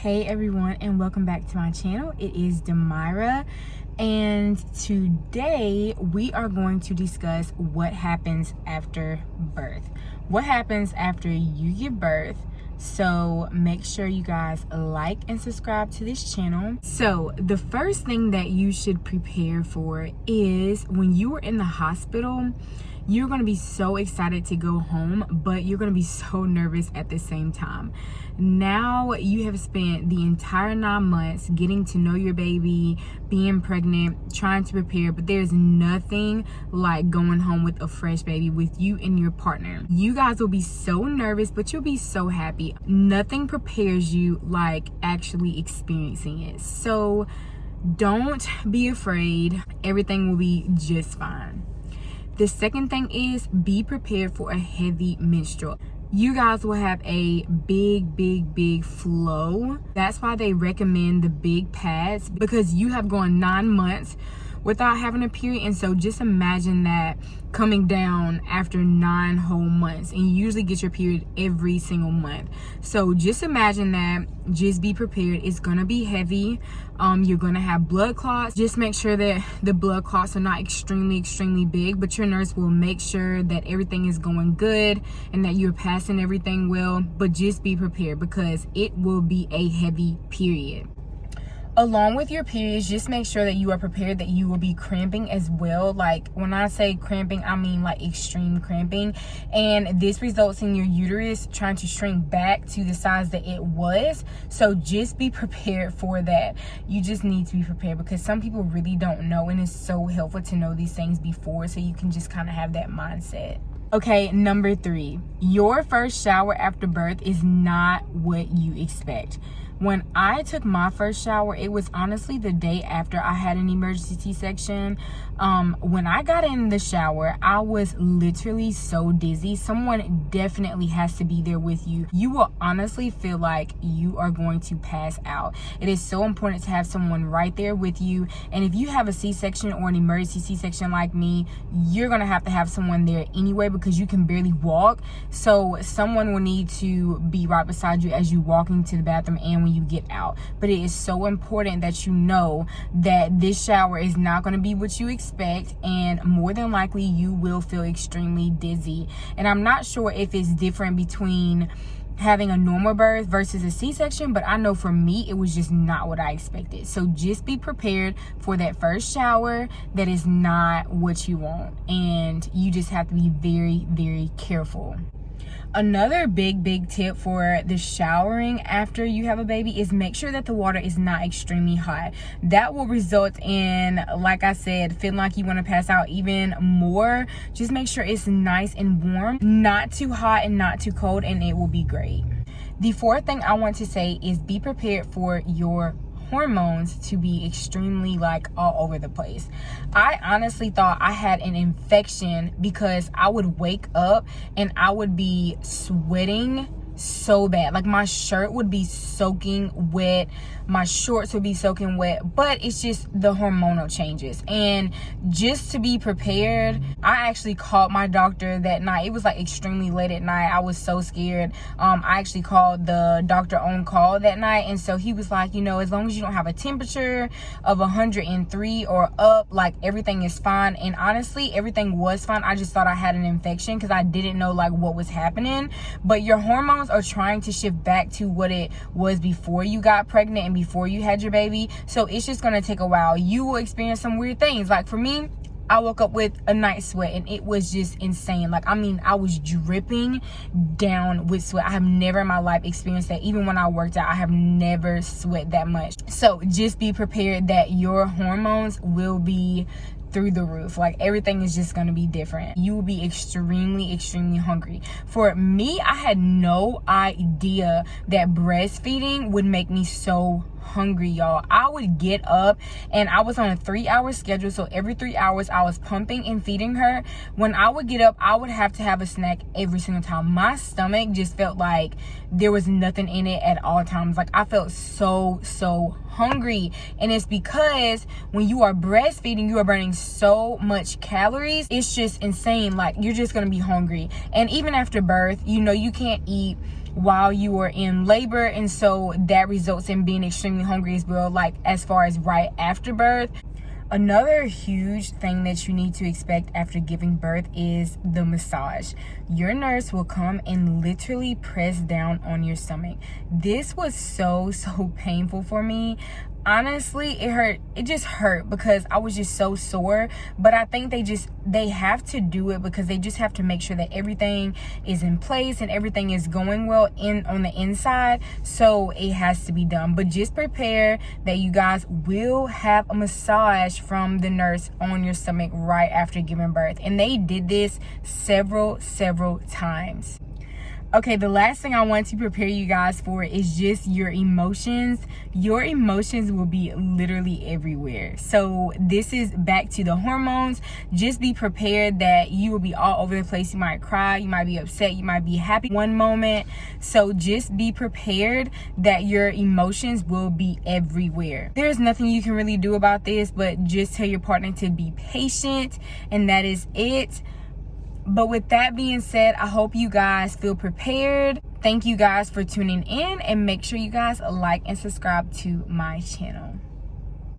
Hey everyone, and welcome back to my channel. It is Demira, and today we are going to discuss what happens after birth. What happens after you give birth. So make sure you guys like and subscribe to this channel. So the first thing that you should prepare for is when you are in the hospital, you're going to be so excited to go home, but you're going to be so nervous at the same time. Now you have spent the entire 9 months getting to know your baby, being pregnant, trying to prepare, but there's nothing like going home with a fresh baby with you and your partner. You guys will be so nervous, but you'll be so happy. Nothing prepares you like actually experiencing it. So don't be afraid. Everything will be just fine. The second thing is be prepared for a heavy menstrual. You guys will have a big flow. That's why they recommend the big pads, because you have gone 9 months without having a period. And so just imagine that coming down after 9 whole months, and you usually get your period every single month. So just imagine that. Just be prepared. It's gonna be heavy. You're gonna have blood clots. Just make sure that the blood clots are not extremely big, but your nurse will make sure that everything is going good and that you're passing everything well. But just be prepared, because it will be a heavy period. Along with your periods, just make sure that you are prepared that you will be cramping as well. Like when I say cramping, I mean like extreme cramping, and this results in your uterus trying to shrink back to the size that it was. So just be prepared for that. You just need to be prepared, because some people really don't know, and it's so helpful to know these things before, so you can just kind of have that mindset. Okay, number 3, your first shower after birth is not what you expect. When I took my first shower, it was honestly the day after I had an emergency C-section. When I got in the shower, I was literally so dizzy. Someone definitely has to be there with you. You will honestly feel like you are going to pass out. It is so important to have someone right there with you. And if you have a C-section or an emergency C-section like me, you're going to have someone there anyway, because you can barely walk. So someone will need to be right beside you as you walk into the bathroom and when you get out. But it is so important that you know that this shower is not going to be what you expect, and more than likely you will feel extremely dizzy. And I'm not sure if it's different between having a normal birth versus a C-section, but I know for me it was just not what I expected. So just be prepared for that first shower. That is not what you want, and you just have to be very careful. Another big tip for the showering after you have a baby is make sure that the water is not extremely hot. That will result in, like I said, feeling like you want to pass out even more. Just make sure it's nice and warm, not too hot and not too cold, and it will be great. The fourth thing I want to say is be prepared for your hormones to be extremely like all over the place. I honestly thought I had an infection, because I would wake up and I would be sweating so bad. Like my shirt would be soaking wet, my shorts would be soaking wet, but it's just the hormonal changes. And just to be prepared, I actually called my doctor that night. It was like extremely late at night. I was so scared. I actually called the doctor on call that night, and so he was like, as long as you don't have a temperature of 103 or up, like everything is fine. And honestly, everything was fine. I just thought I had an infection, because I didn't know like what was happening. But your hormones are trying to shift back to what it was before you got pregnant and before you had your baby. So it's just going to take a while. You will experience some weird things. Like for me, I woke up with a night sweat, and it was just insane. Like, I mean, I was dripping down with sweat. I have never in my life experienced that. Even when I worked out, I have never sweat that much. So just be prepared that your hormones will be through the roof. Like everything is just going to be different. You will be extremely hungry. For me, I had no idea that breastfeeding would make me so hungry, y'all. I would get up, and I was on a 3-hour schedule, so every 3 hours I was pumping and feeding her. When I would get up, I would have to have a snack every single time. My stomach just felt like there was nothing in it at all times. Like I felt so hungry, and it's because when you are breastfeeding, you are burning so much calories. It's just insane. Like you're just gonna be hungry. And even after birth, you can't eat while you are in labor, and so that results in being extremely hungry as well, like as far as right after birth. Another huge thing that you need to expect after giving birth is the massage. Your nurse will come and literally press down on your stomach. This was so painful for me. Honestly, it just hurt because I was just so sore. But I think they have to do it because they just have to make sure that everything is in place and everything is going well on the inside. So it has to be done. But just prepare that you guys will have a massage from the nurse on your stomach right after giving birth. And they did this several times. Okay, the last thing I want to prepare you guys for is just your emotions. Your emotions will be literally everywhere. So this is back to the hormones. Just be prepared that you will be all over the place. You might cry, you might be upset, you might be happy one moment. So just be prepared that your emotions will be everywhere. There's nothing you can really do about this, but just tell your partner to be patient, and that is it. But with that being said, I hope you guys feel prepared. Thank you guys for tuning in, and make sure you guys like and subscribe to my channel.